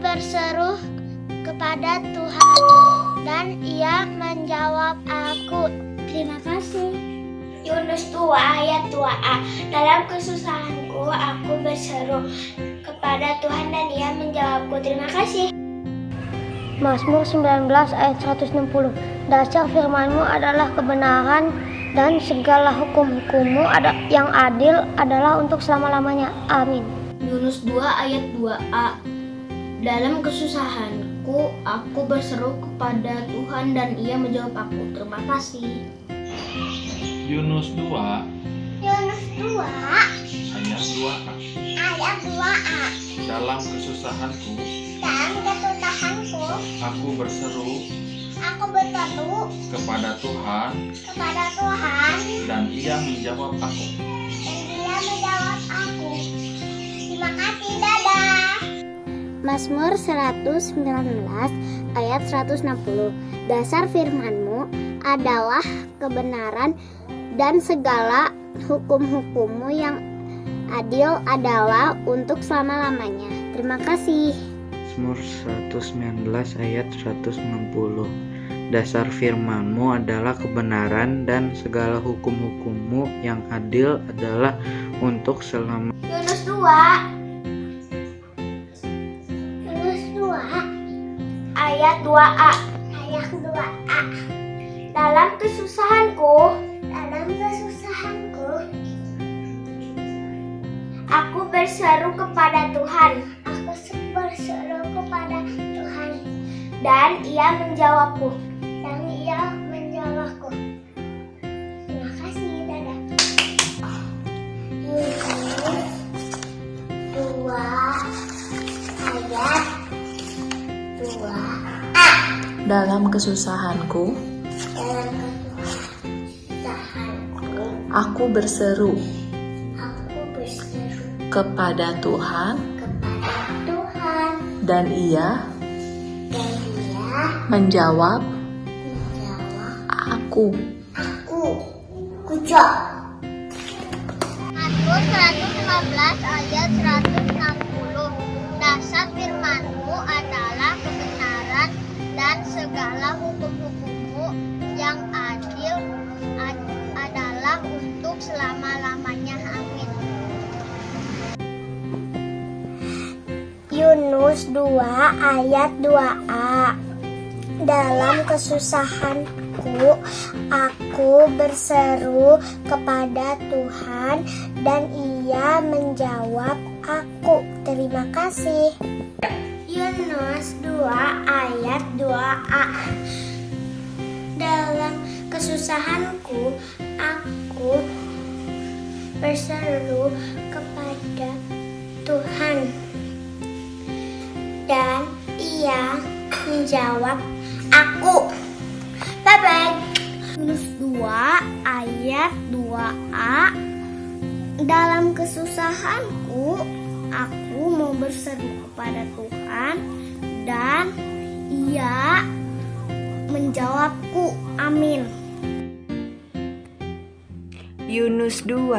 berseru kepada Tuhan dan Ia menjawab aku. Terima kasih. Yunus 2 ayat 2a. Dalam kesusahanku aku berseru kepada Tuhan dan Ia menjawabku. Terima kasih. Mazmur 19 ayat 160. Dasar firman-Mu adalah kebenaran dan segala hukum-Hukum-Mu yang adil adalah untuk selama-lamanya. Amin. Yunus 2 ayat 2a. Dalam kesusahanku aku berseru kepada Tuhan dan Ia menjawab aku. Terima kasih. Yunus 2 Yunus 2 ayat 2a. ayat 2a. Dalam kesusahanku aku berseru kepada Tuhan dan Ia menjawab aku. Terima kasih, dadah. Mazmur 119 ayat 160. Dasar firman-Mu adalah kebenaran dan segala hukum-Hukum-Mu yang adil adalah untuk selama-lamanya. Terima kasih. Mazmur 119 ayat 160. Dasar firman-Mu adalah kebenaran dan segala hukum-Hukum-Mu yang adil adalah untuk selama. Yunus 2 ayat 2a. Dalam kesusahanku aku berseru kepada Tuhan dan Ia menjawabku. Terima kasih, dadah. Yunus 2 ayat 2a. Dalam kesusahanku aku berseru kepada Tuhan dan Ia menjawab aku. Mazmur 115 ayat 160. Dasar firman-Mu adalah kebenaran dan segala hukum-Hukum-Mu yang adil adalah untuk selama-lamanya. Amin. Yunus 2 ayat 2a. Dalam kesusahanku aku berseru kepada Tuhan dan Ia menjawab aku. Terima kasih. Yunus 2 ayat 2a. Dalam kesusahanku aku berseru kepada Tuhan dan Ia menjawab aku. Bye-bye. Yunus 2 ayat 2a. Dalam kesusahanku aku mau berseru kepada Tuhan dan Ia menjawabku. Amin. Yunus 2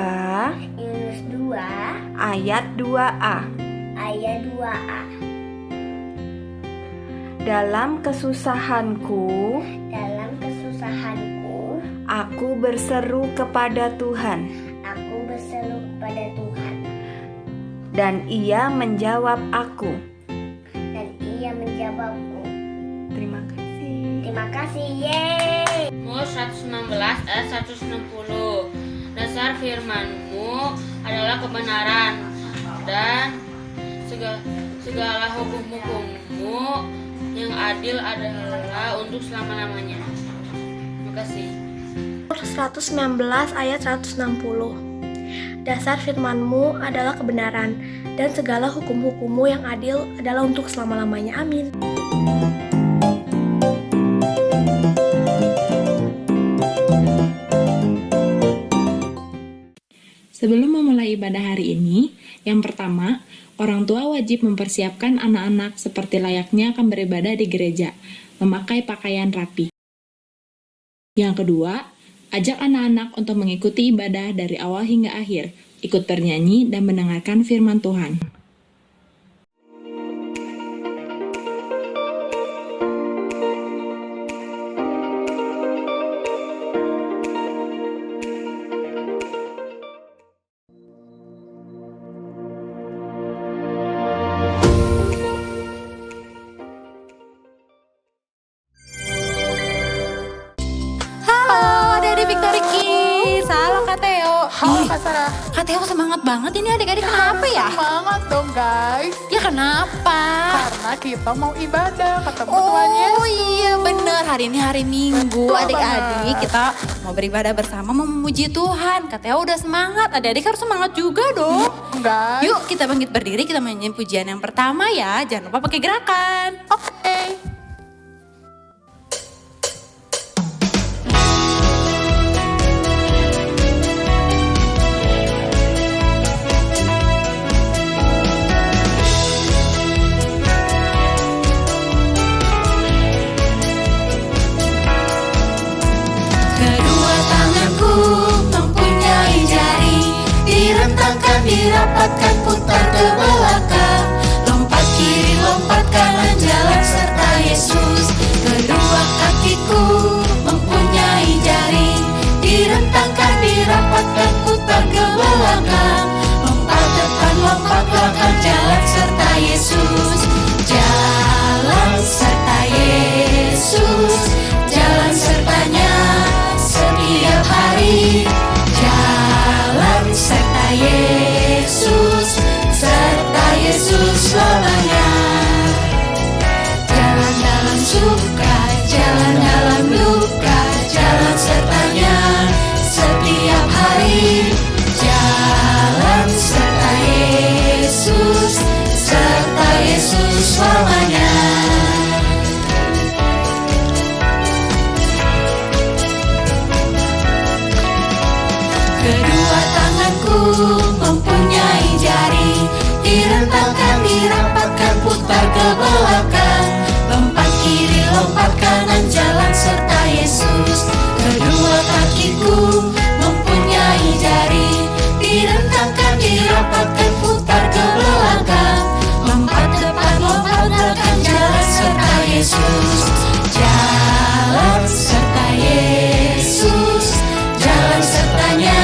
ayat 2a. Dalam kesusahanku aku berseru kepada Tuhan dan Ia menjawab aku. Terima kasih. Yeay. Mazmur 116 ayat 160. Dasar firman-Mu adalah kebenaran dan segala hukum-Hukum-Mu yang adil adalah untuk selama-lamanya. Terima kasih. 119 ayat 160. Dasar firman-Mu adalah kebenaran dan segala hukum-Hukum-Mu yang adil adalah untuk selama-lamanya. Amin. Sebelum memulai ibadah hari ini, yang pertama, orang tua wajib mempersiapkan anak-anak seperti layaknya akan beribadah di gereja, memakai pakaian rapi. Yang kedua, ajak anak-anak untuk mengikuti ibadah dari awal hingga akhir, ikut bernyanyi dan mendengarkan firman Tuhan. Kak Theo semangat banget ini adik-adik, kenapa ya? Semangat dong guys. Ya kenapa? Karena kita mau ibadah ketemu Tuhan Yesus. Oh iya bener, hari ini hari Minggu Betul adik-adik. banget. Kita mau beribadah bersama, mau memuji Tuhan. Kak Theo udah semangat, adik-adik harus semangat juga dong. Guys. Yuk kita bangkit berdiri, kita nyanyiin pujian yang pertama ya. Jangan lupa pakai gerakan. Oke. Kedua tanganku mempunyai jari, direntangkan, dirapatkan, putar ke belakang, lompat kiri, lompat kanan, jalan serta Yesus. Kedua kakiku mempunyai jari, direntangkan, dirapatkan, putar ke belakang, lompat depan, lompat belakang, jalan serta Yesus. Jalan serta Yesus, jalan sertanya setiap hari. Jalan serta Yesus, serta Yesus selamanya. Jalan dalam suka, jalan dalam duka, jalan sertanya setiap hari. Jalan serta Yesus, serta Yesus selamanya. Kedua tanganku mempunyai jari, direntangkan, dirapatkan, putar ke belakang, lompat kiri, lompat kanan, jalan serta Yesus. Kedua kakiku mempunyai jari, direntangkan, dirapatkan, putar ke belakang, lompat depan, lompat belakang, jalan serta Yesus. Jalan serta Yesus, jalan sertanya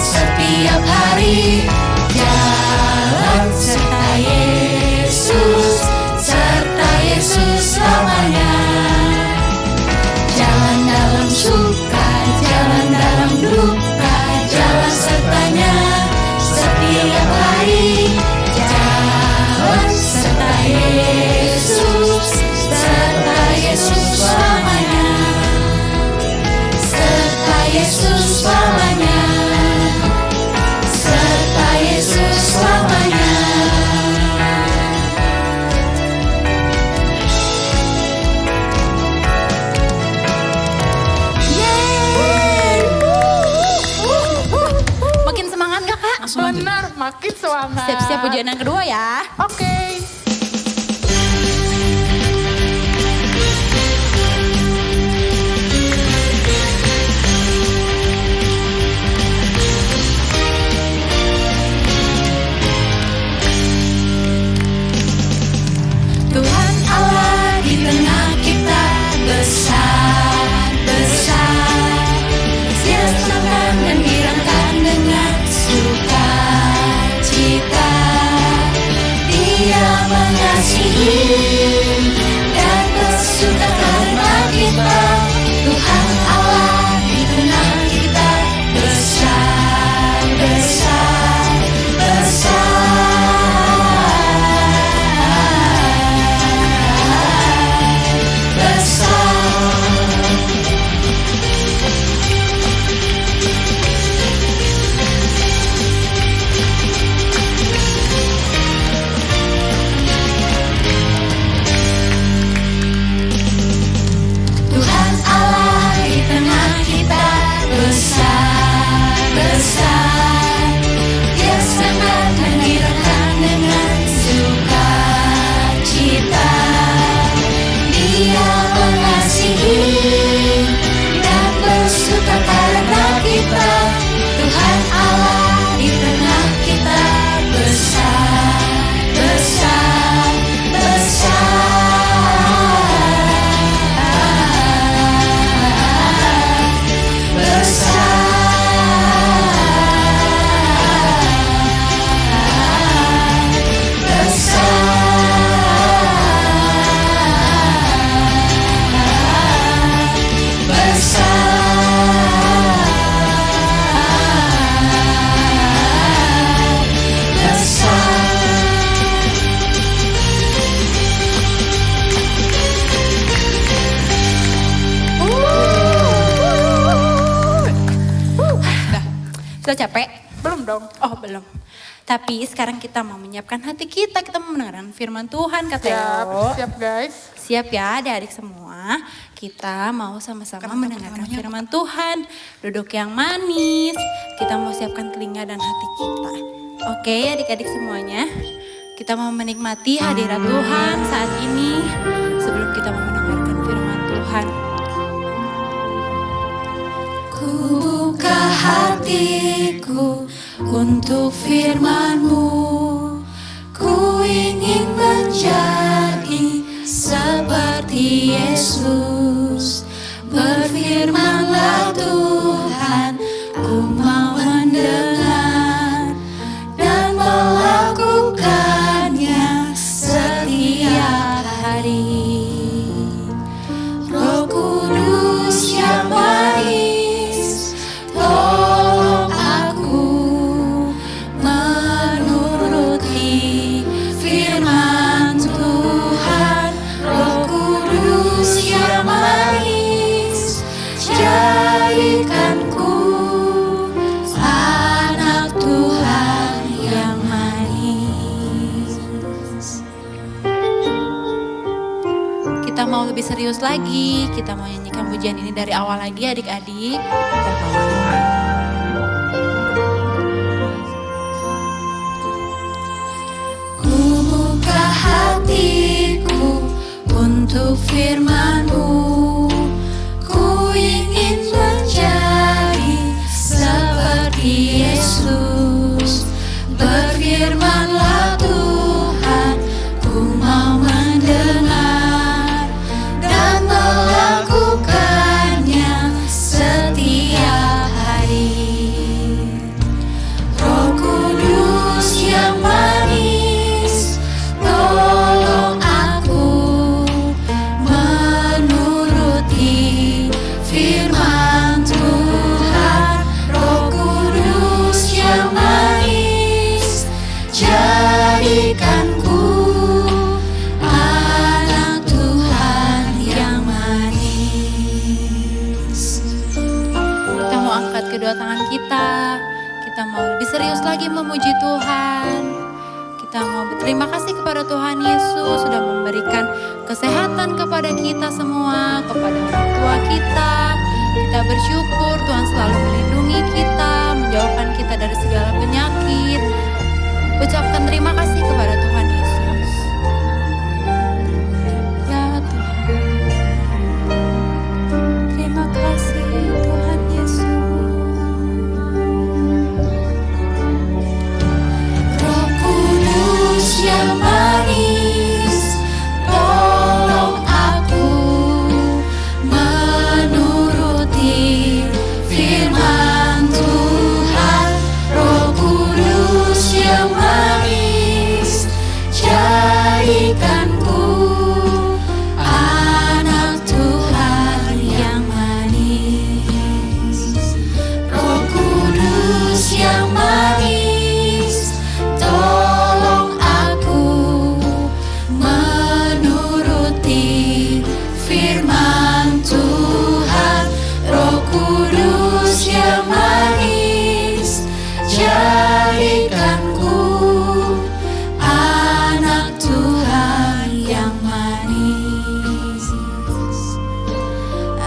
setiap hari. Jalan serta Yesus, serta Yesus selamanya. Jalan dalam suka, jalan dalam duka, jalan sertanya setiap hari. Jalan serta Yesus, serta Yesus selamanya. Serta Yesus selamanya. Serta Yesus selamanya. Makin semangat gak kak? Benar, makin semangat. Siap-siap pujian yang kedua ya. Oke. Tuhan Allah di tengah kita besar, besar. Dia senangkan dan girangkan dengan sukacita. Dia mengasihi dan bersuka karena kita. Tuhan Allah di tengah kita besar, besar, besar. Tuhan Allah di tengah belum. Tapi sekarang kita mau menyiapkan hati kita mau mendengarkan firman Tuhan, Kak Teo. Siap guys. Siap ya adik-adik semua. Kita mau sama-sama mendengarkan firman Tuhan. Duduk yang manis. Kita mau siapkan telinga dan hati kita. Oke adik-adik semuanya. Kita mau menikmati hadirat Tuhan saat ini sebelum kita mau mendengarkan firman Tuhan. Ku buka hatiku untuk firman-Mu. Ku ingin menjadi seperti Yesus. Berfirmanlah Tuhan, ku mau mendengar dan melakukannya setiap hari. Roh Kudus yang manis, tolong aku menuruti firman Tuhan. Roh Kudus yang manis, jadikanku anak Tuhan yang manis. Kita mau lebih serius lagi, kita mau nyanyikan pujian ini dari awal lagi adik-adik. Ku buka hatiku untuk firman-Mu. Ku ingin menjadi seperti Yesus. Berfirmanlah Tuhan, ku mau mendengar dan melakukannya setiap hari. Roh Kudus yang manis, tolong aku menuruti firman Tuhan. Roh Kudus yang manis, jadikanku anak Tuhan yang manis. Kita mau angkat kedua tangan kita. Kita mau lebih serius lagi memuji Tuhan. Kita mau berterima kasih kepada Tuhan Yesus sudah memberikan kesehatan kepada kita semua, kepada orang tua kita. Kita bersyukur Tuhan selalu melindungi kita, menjauhkan kita dari segala penyakit. Ucapkan terima kasih kepada Tuhan Yesus. Ya Tuhan, terima kasih Tuhan Yesus. Roh Kudus yang manis, tolong aku menuruti firman Tuhan. Roh Kudus yang manis, jadikanku anak Tuhan yang manis. Roh Kudus yang manis, tolong aku menuruti firman Tuhan. Roh Kudus yang manis, jadikanku anak Tuhan yang manis.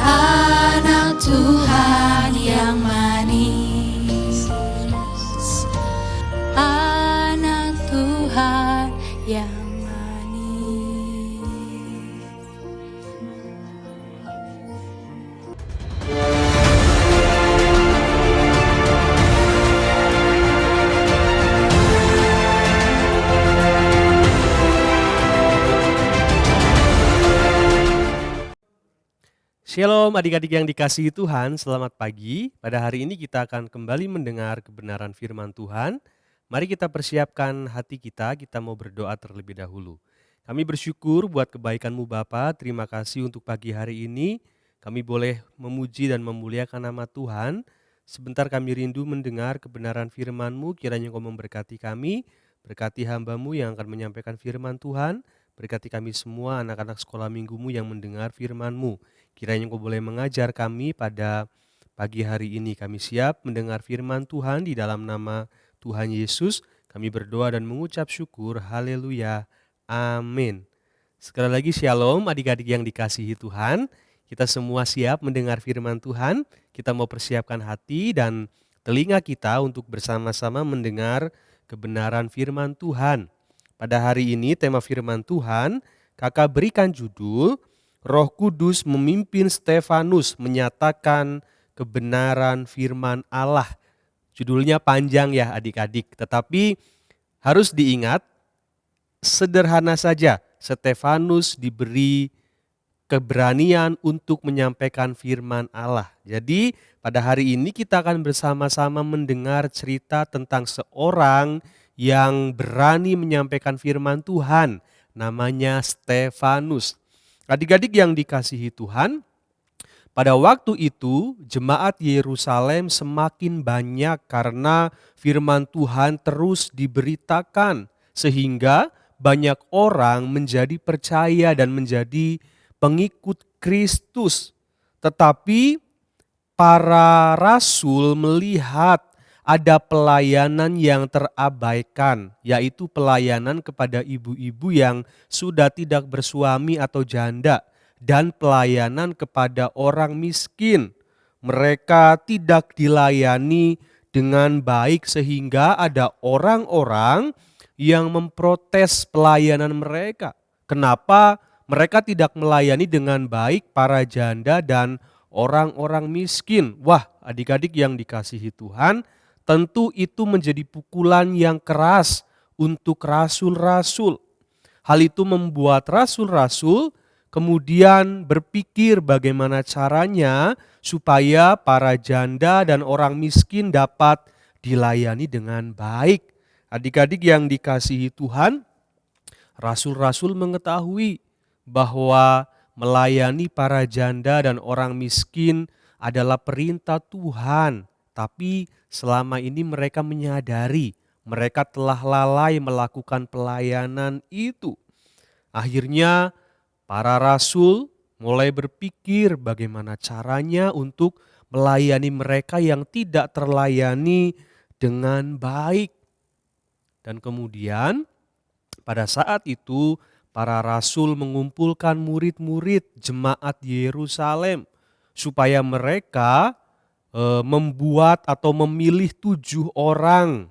Anak Tuhan yang manis. Anak Tuhan yang manis. Shalom adik-adik yang dikasihi Tuhan, selamat pagi. Pada hari ini kita akan kembali mendengar kebenaran firman Tuhan. Mari kita persiapkan hati kita mau berdoa terlebih dahulu. Kami bersyukur buat kebaikan-Mu Bapa, terima kasih untuk pagi hari ini. Kami boleh memuji dan memuliakan nama Tuhan. Sebentar kami rindu mendengar kebenaran firman-Mu, kiranya Engkau memberkati kami, berkati hamba-Mu yang akan menyampaikan firman Tuhan, berkati kami semua anak-anak sekolah minggu-Mu yang mendengar firman-Mu. Kiranya Engkau boleh mengajar kami pada pagi hari ini. Kami siap mendengar firman Tuhan di dalam nama Tuhan Yesus kami berdoa dan mengucap syukur. Haleluya. Amin. Sekali lagi shalom adik-adik yang dikasihi Tuhan. Kita semua siap mendengar firman Tuhan. Kita mau persiapkan hati dan telinga kita untuk bersama-sama mendengar kebenaran firman Tuhan. Pada hari ini tema firman Tuhan, kakak berikan judul, Roh Kudus memimpin Stefanus menyatakan kebenaran firman Allah. Judulnya panjang ya adik-adik, tetapi harus diingat, sederhana saja, Stefanus diberi keberanian untuk menyampaikan firman Allah. Jadi pada hari ini kita akan bersama-sama mendengar cerita tentang seorang yang berani menyampaikan firman Tuhan. Namanya Stefanus. Adik-adik yang dikasihi Tuhan, pada waktu itu jemaat Yerusalem semakin banyak karena firman Tuhan terus diberitakan. Sehingga banyak orang menjadi percaya dan menjadi pengikut Kristus. Tetapi para rasul melihat ada pelayanan yang terabaikan, yaitu pelayanan kepada ibu-ibu yang sudah tidak bersuami atau janda, dan pelayanan kepada orang miskin. Mereka tidak dilayani dengan baik sehingga ada orang-orang yang memprotes pelayanan mereka. Kenapa mereka tidak melayani dengan baik para janda dan orang-orang miskin? Wah, adik-adik yang dikasihi Tuhan, tentu itu menjadi pukulan yang keras untuk rasul-rasul. Hal itu membuat rasul-rasul kemudian berpikir bagaimana caranya supaya para janda dan orang miskin dapat dilayani dengan baik. Adik-adik yang dikasihi Tuhan, rasul-rasul mengetahui bahwa melayani para janda dan orang miskin adalah perintah Tuhan. Tapi selama ini mereka menyadari mereka telah lalai melakukan pelayanan itu. Akhirnya para rasul mulai berpikir bagaimana caranya untuk melayani mereka yang tidak terlayani dengan baik. Dan kemudian pada saat itu para rasul mengumpulkan murid-murid jemaat Yerusalem supaya mereka membuat atau memilih 7 orang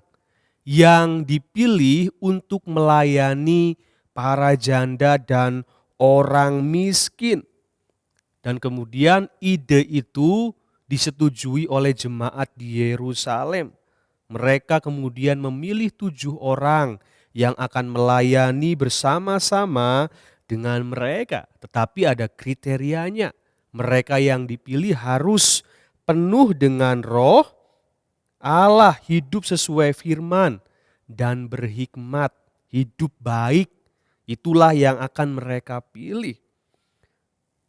yang dipilih untuk melayani para janda dan orang miskin. Dan kemudian ide itu disetujui oleh jemaat di Yerusalem. Mereka kemudian memilih 7 orang yang akan melayani bersama-sama dengan mereka. Tetapi ada kriterianya. Mereka yang dipilih harus penuh dengan roh Allah, hidup sesuai firman, dan berhikmat, hidup baik. Itulah yang akan mereka pilih.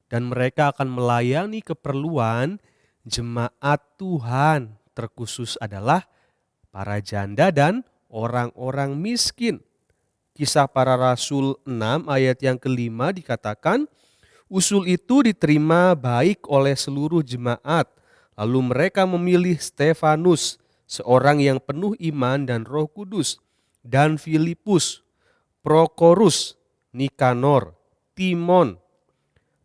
Dan mereka akan melayani keperluan jemaat Tuhan. Terkhusus adalah para janda dan orang-orang miskin. Kisah Para Rasul 6 ayat yang kelima dikatakan, usul itu diterima baik oleh seluruh jemaat. Lalu mereka memilih Stefanus, seorang yang penuh iman dan Roh Kudus, dan Filipus, Prokorus, Nikanor, Timon,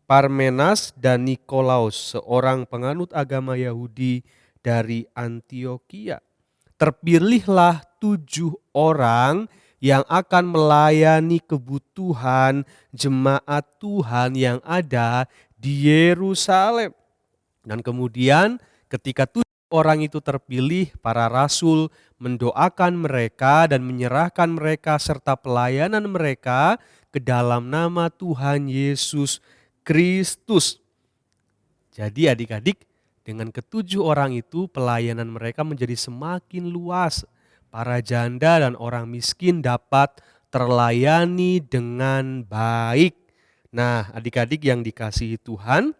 Parmenas, dan Nikolaus, seorang penganut agama Yahudi dari Antioquia. Terpilihlah 7 orang yang akan melayani kebutuhan jemaat Tuhan yang ada di Yerusalem. Dan kemudian ketika 7 orang itu terpilih, para rasul mendoakan mereka dan menyerahkan mereka serta pelayanan mereka ke dalam nama Tuhan Yesus Kristus. Jadi adik-adik, dengan ke-7 orang itu pelayanan mereka menjadi semakin luas. Para janda dan orang miskin dapat terlayani dengan baik. Nah, adik-adik yang dikasihi Tuhan,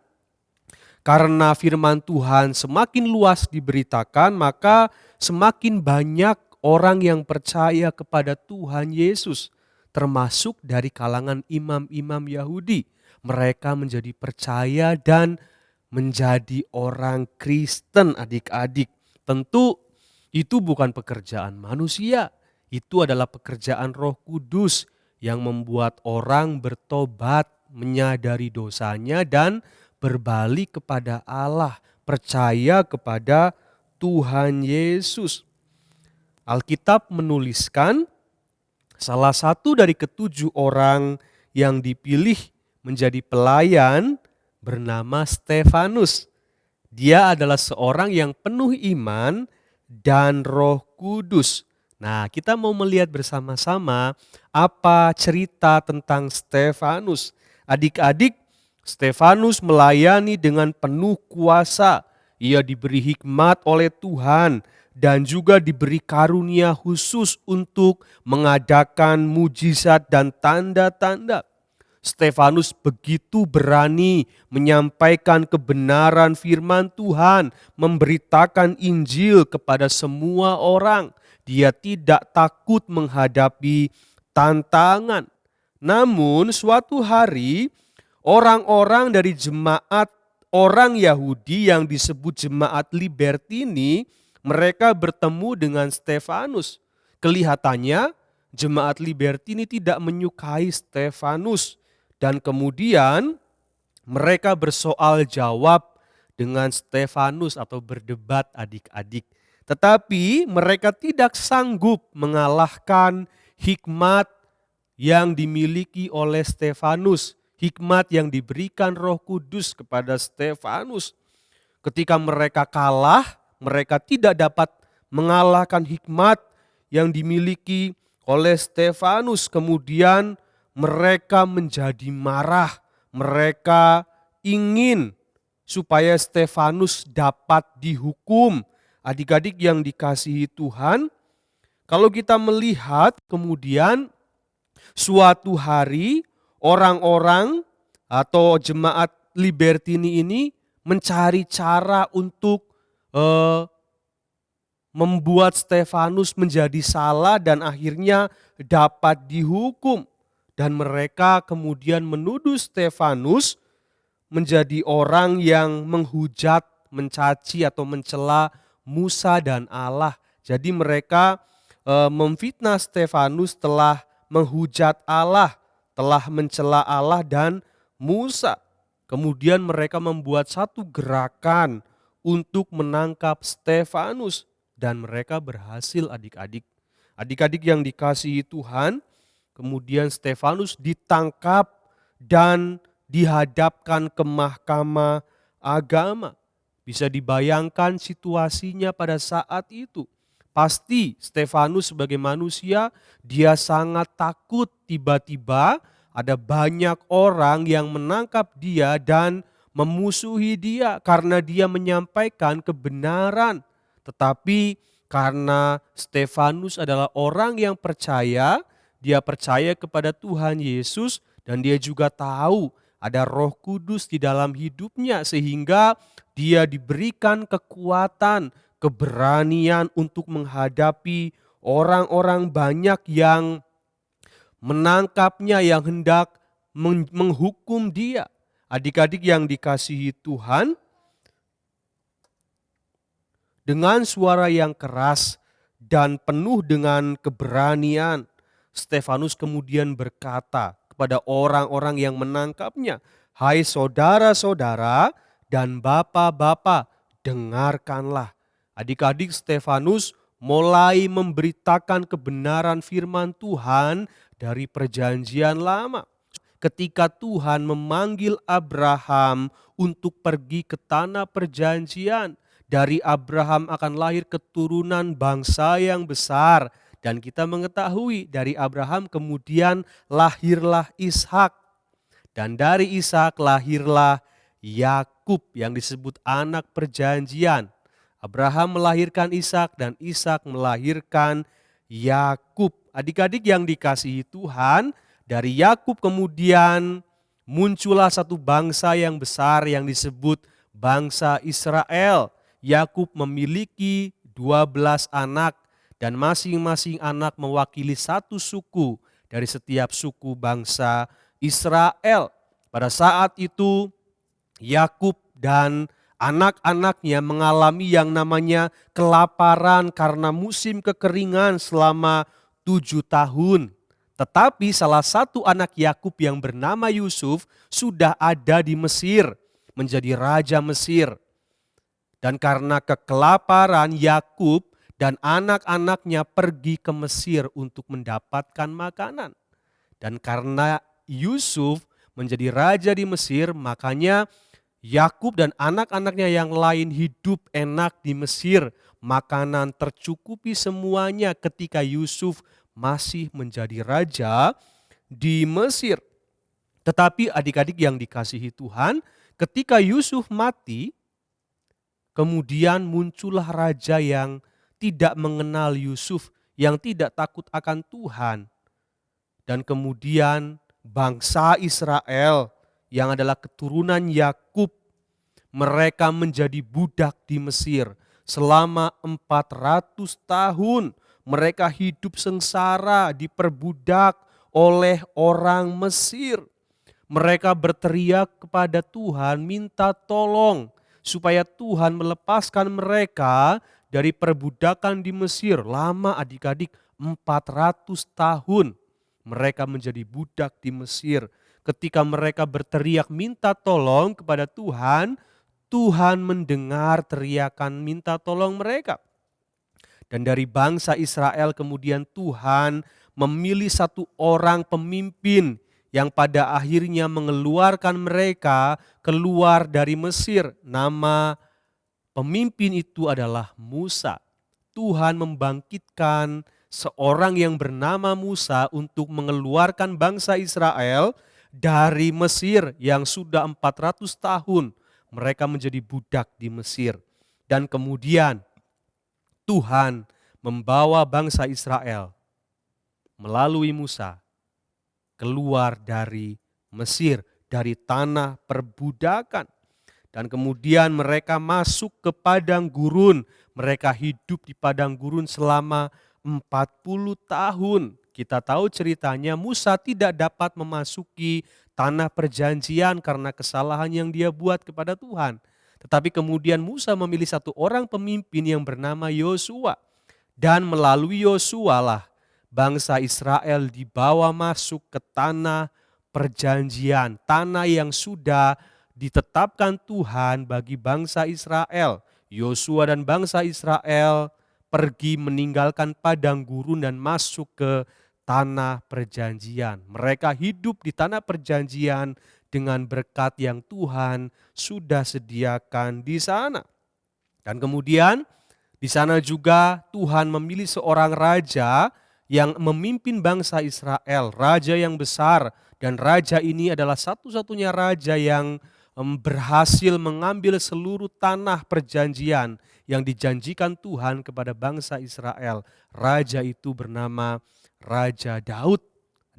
karena firman Tuhan semakin luas diberitakan, maka semakin banyak orang yang percaya kepada Tuhan Yesus, termasuk dari kalangan imam-imam Yahudi. Mereka menjadi percaya dan menjadi orang Kristen, adik-adik. Tentu Itu bukan pekerjaan manusia, itu adalah pekerjaan Roh Kudus yang membuat orang bertobat, menyadari dosanya dan berbalik kepada Allah, percaya kepada Tuhan Yesus. Alkitab menuliskan salah satu dari ketujuh orang yang dipilih menjadi pelayan bernama Stefanus. Dia adalah seorang yang penuh iman dan Roh Kudus. Nah, kita mau melihat bersama-sama apa cerita tentang Stefanus. Adik-adik, Stefanus melayani dengan penuh kuasa. Ia diberi hikmat oleh Tuhan dan juga diberi karunia khusus untuk mengadakan mujizat dan tanda-tanda. Stefanus begitu berani menyampaikan kebenaran firman Tuhan, memberitakan Injil kepada semua orang. Dia tidak takut menghadapi tantangan. Namun suatu hari orang-orang dari jemaat orang Yahudi yang disebut jemaat Libertini, mereka bertemu dengan Stefanus. Kelihatannya jemaat Libertini tidak menyukai Stefanus. Dan kemudian mereka bersoal jawab dengan Stefanus atau berdebat adik-adik. Tetapi mereka tidak sanggup mengalahkan hikmat yang dimiliki oleh Stefanus. Hikmat yang diberikan Roh Kudus kepada Stefanus. Ketika mereka kalah, mereka tidak dapat mengalahkan hikmat yang dimiliki oleh Stefanus. Kemudian mereka menjadi marah, mereka ingin supaya Stefanus dapat dihukum. Adik-adik yang dikasihi Tuhan, kalau kita melihat kemudian suatu hari orang-orang atau jemaat Libertini ini mencari cara untuk membuat Stefanus menjadi salah dan akhirnya dapat dihukum. Dan mereka kemudian menuduh Stefanus menjadi orang yang menghujat, mencaci atau mencela Musa dan Allah. Jadi mereka memfitnah Stefanus telah menghujat Allah, telah mencela Allah dan Musa. Kemudian mereka membuat satu gerakan untuk menangkap Stefanus dan mereka berhasil adik-adik. Adik-adik yang dikasihi Tuhan, kemudian Stefanus ditangkap dan dihadapkan ke mahkamah agama. Bisa dibayangkan situasinya pada saat itu. Pasti Stefanus sebagai manusia, dia sangat takut tiba-tiba ada banyak orang yang menangkap dia dan memusuhi dia karena dia menyampaikan kebenaran. Tetapi karena Stefanus adalah orang yang percaya, dia percaya kepada Tuhan Yesus dan dia juga tahu ada Roh Kudus di dalam hidupnya sehingga dia diberikan kekuatan, keberanian untuk menghadapi orang-orang banyak yang menangkapnya, yang hendak menghukum dia. Adik-adik yang dikasihi Tuhan, dengan suara yang keras dan penuh dengan keberanian, Stefanus kemudian berkata kepada orang-orang yang menangkapnya, "Hai saudara-saudara dan bapak-bapak, dengarkanlah." Adik-adik, Stefanus mulai memberitakan kebenaran firman Tuhan dari perjanjian lama. Ketika Tuhan memanggil Abraham untuk pergi ke tanah perjanjian, dari Abraham akan lahir keturunan bangsa yang besar. Dan kita mengetahui dari Abraham kemudian lahirlah Ishak. Dan dari Ishak lahirlah Yakub yang disebut anak perjanjian. Abraham melahirkan Ishak dan Ishak melahirkan Yakub. Adik-adik yang dikasihi Tuhan, dari Yakub kemudian muncullah satu bangsa yang besar yang disebut bangsa Israel. Yakub memiliki 12 anak. Dan masing-masing anak mewakili satu suku dari setiap suku bangsa Israel. Pada saat itu Yakub dan Anak-anaknya mengalami yang namanya kelaparan karena musim kekeringan selama 7 tahun. Tetapi salah satu anak Yakub yang bernama Yusuf sudah ada di Mesir, menjadi raja Mesir. Dan karena kekelaparan, Yakub dan anak-anaknya pergi ke Mesir untuk mendapatkan makanan. Dan karena Yusuf menjadi raja di Mesir, makanya Yakub dan anak-anaknya yang lain hidup enak di Mesir. Makanan tercukupi semuanya ketika Yusuf masih menjadi raja di Mesir. Tetapi adik-adik yang dikasihi Tuhan, ketika Yusuf mati, kemudian muncullah raja yang tidak mengenal Yusuf, yang tidak takut akan Tuhan. Dan kemudian bangsa Israel yang adalah keturunan Yakub, mereka menjadi budak di Mesir selama 400 tahun. Mereka hidup sengsara, diperbudak oleh orang Mesir. Mereka berteriak kepada Tuhan, minta tolong supaya Tuhan melepaskan mereka dari perbudakan di Mesir. Lama adik-adik, 400 tahun mereka menjadi budak di Mesir. Ketika mereka berteriak minta tolong kepada Tuhan, Tuhan mendengar teriakan minta tolong mereka. Dan dari bangsa Israel kemudian Tuhan memilih satu orang pemimpin yang pada akhirnya mengeluarkan mereka keluar dari Mesir. Nama pemimpin itu adalah Musa. Tuhan membangkitkan seorang yang bernama Musa untuk mengeluarkan bangsa Israel dari Mesir yang sudah 400 tahun mereka menjadi budak di Mesir. Dan kemudian Tuhan membawa bangsa Israel melalui Musa keluar dari Mesir, dari tanah perbudakan. Dan kemudian mereka masuk ke padang gurun. Mereka hidup di padang gurun selama 40 tahun. Kita tahu ceritanya Musa tidak dapat memasuki tanah perjanjian karena kesalahan yang dia buat kepada Tuhan. Tetapi kemudian Musa memilih satu orang pemimpin yang bernama Yosua. Dan melalui Yosua lah bangsa Israel dibawa masuk ke tanah perjanjian. Tanah yang sudah ditetapkan Tuhan bagi bangsa Israel. Yosua dan bangsa Israel pergi meninggalkan padang gurun dan masuk ke tanah perjanjian. Mereka hidup di tanah perjanjian dengan berkat yang Tuhan sudah sediakan di sana. Dan kemudian di sana juga Tuhan memilih seorang raja yang memimpin bangsa Israel, raja yang besar, dan raja ini adalah satu-satunya raja yang berhasil mengambil seluruh tanah perjanjian yang dijanjikan Tuhan kepada bangsa Israel. Raja itu bernama Raja Daud.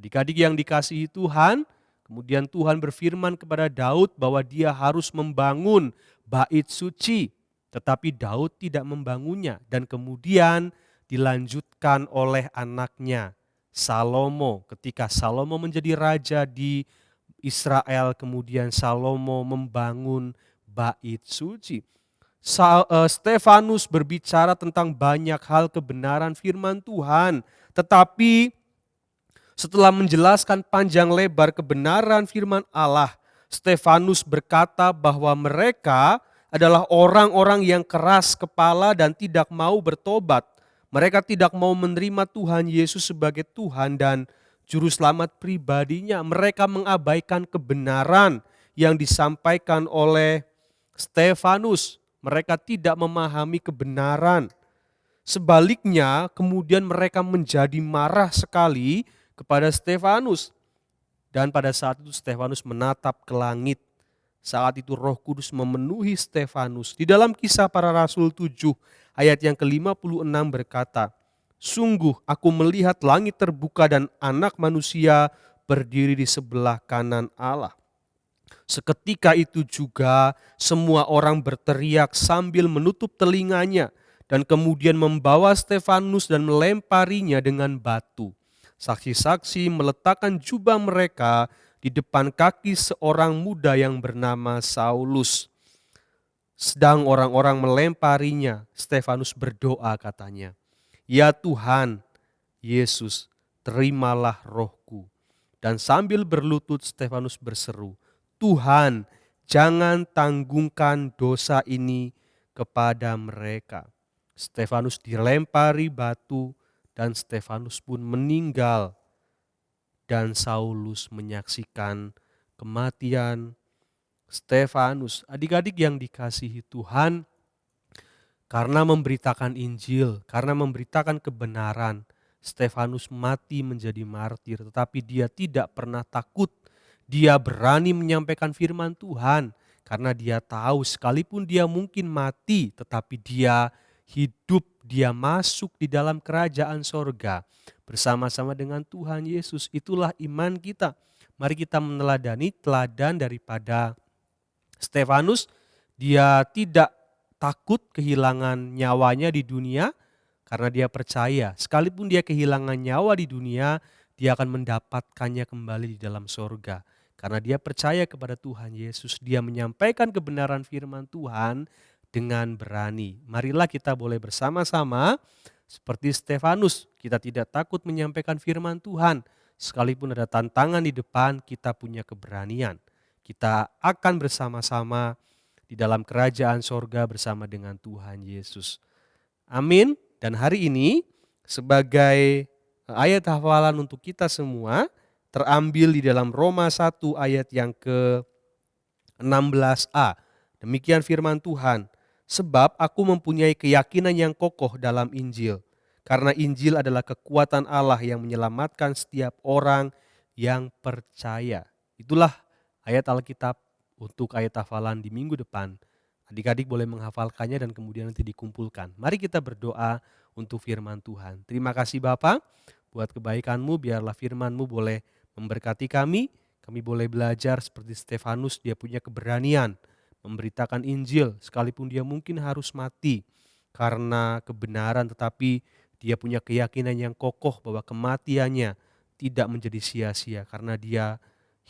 Adik-adik yang dikasihi Tuhan, kemudian Tuhan berfirman kepada Daud bahwa dia harus membangun bait suci. Tetapi Daud tidak membangunnya dan kemudian dilanjutkan oleh anaknya Salomo. Ketika Salomo menjadi raja di Israel, kemudian Salomo membangun bait suci. Stefanus berbicara tentang banyak hal kebenaran firman Tuhan. Tetapi setelah menjelaskan panjang lebar kebenaran firman Allah, Stefanus berkata bahwa mereka adalah orang-orang yang keras kepala dan tidak mau bertobat. Mereka tidak mau menerima Tuhan Yesus sebagai Tuhan dan Juru Selamat pribadinya. Mereka mengabaikan kebenaran yang disampaikan oleh Stefanus. Mereka tidak memahami kebenaran. Sebaliknya, kemudian mereka menjadi marah sekali kepada Stefanus. Dan pada saat itu Stefanus menatap ke langit. Saat itu Roh Kudus memenuhi Stefanus. Di dalam Kisah Para Rasul 7 ayat yang ke-56 berkata, "Sungguh aku melihat langit terbuka dan Anak Manusia berdiri di sebelah kanan Allah." Seketika itu juga semua orang berteriak sambil menutup telinganya dan kemudian membawa Stefanus dan melemparinya dengan batu. Saksi-saksi meletakkan jubah mereka di depan kaki seorang muda yang bernama Saulus. Sedang orang-orang melemparinya, Stefanus berdoa katanya, "Ya Tuhan, Yesus, terimalah rohku." Dan sambil berlutut Stefanus berseru, "Tuhan, jangan tanggungkan dosa ini kepada mereka." Stefanus dilempari batu dan Stefanus pun meninggal. Dan Saulus menyaksikan kematian Stefanus. Adik-adik yang dikasihi Tuhan, karena memberitakan Injil, karena memberitakan kebenaran, Stefanus mati menjadi martir, tetapi dia tidak pernah takut. Dia berani menyampaikan firman Tuhan karena dia tahu sekalipun dia mungkin mati, tetapi dia hidup, dia masuk di dalam kerajaan sorga bersama-sama dengan Tuhan Yesus. Itulah iman kita. Mari kita meneladani teladan daripada Stefanus. Dia tidak takut kehilangan nyawanya di dunia karena dia percaya sekalipun dia kehilangan nyawa di dunia, dia akan mendapatkannya kembali di dalam sorga. Karena dia percaya kepada Tuhan Yesus, dia menyampaikan kebenaran firman Tuhan dengan berani. Marilah kita boleh bersama-sama seperti Stefanus, kita tidak takut menyampaikan firman Tuhan. Sekalipun ada tantangan di depan, kita punya keberanian. Kita akan bersama-sama di dalam kerajaan sorga bersama dengan Tuhan Yesus. Amin. Dan hari ini sebagai ayat hafalan untuk kita semua terambil di dalam Roma 1 ayat yang ke-16a. Demikian firman Tuhan. Sebab aku mempunyai keyakinan yang kokoh dalam Injil. Karena Injil adalah kekuatan Allah yang menyelamatkan setiap orang yang percaya. Itulah ayat Alkitab untuk ayat hafalan di minggu depan. Adik-adik boleh menghafalkannya dan kemudian nanti dikumpulkan. Mari kita berdoa untuk firman Tuhan. Terima kasih Bapa buat kebaikan-Mu, biarlah firman-Mu boleh memberkati kami. Kami boleh belajar seperti Stefanus, dia punya keberanian memberitakan Injil sekalipun dia mungkin harus mati karena kebenaran, tetapi dia punya keyakinan yang kokoh bahwa kematiannya tidak menjadi sia-sia karena dia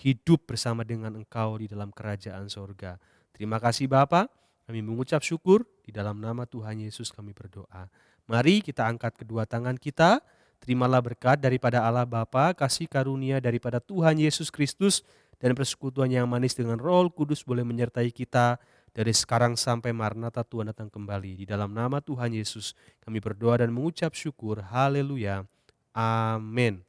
hidup bersama dengan Engkau di dalam kerajaan sorga. Terima kasih Bapa, kami mengucap syukur di dalam nama Tuhan Yesus kami berdoa. Mari kita angkat kedua tangan kita, terimalah berkat daripada Allah Bapa, kasih karunia daripada Tuhan Yesus Kristus, dan persekutuan yang manis dengan Roh Kudus boleh menyertai kita dari sekarang sampai Maranatha Tuhan datang kembali. Di dalam nama Tuhan Yesus kami berdoa dan mengucap syukur. Haleluya. Amin.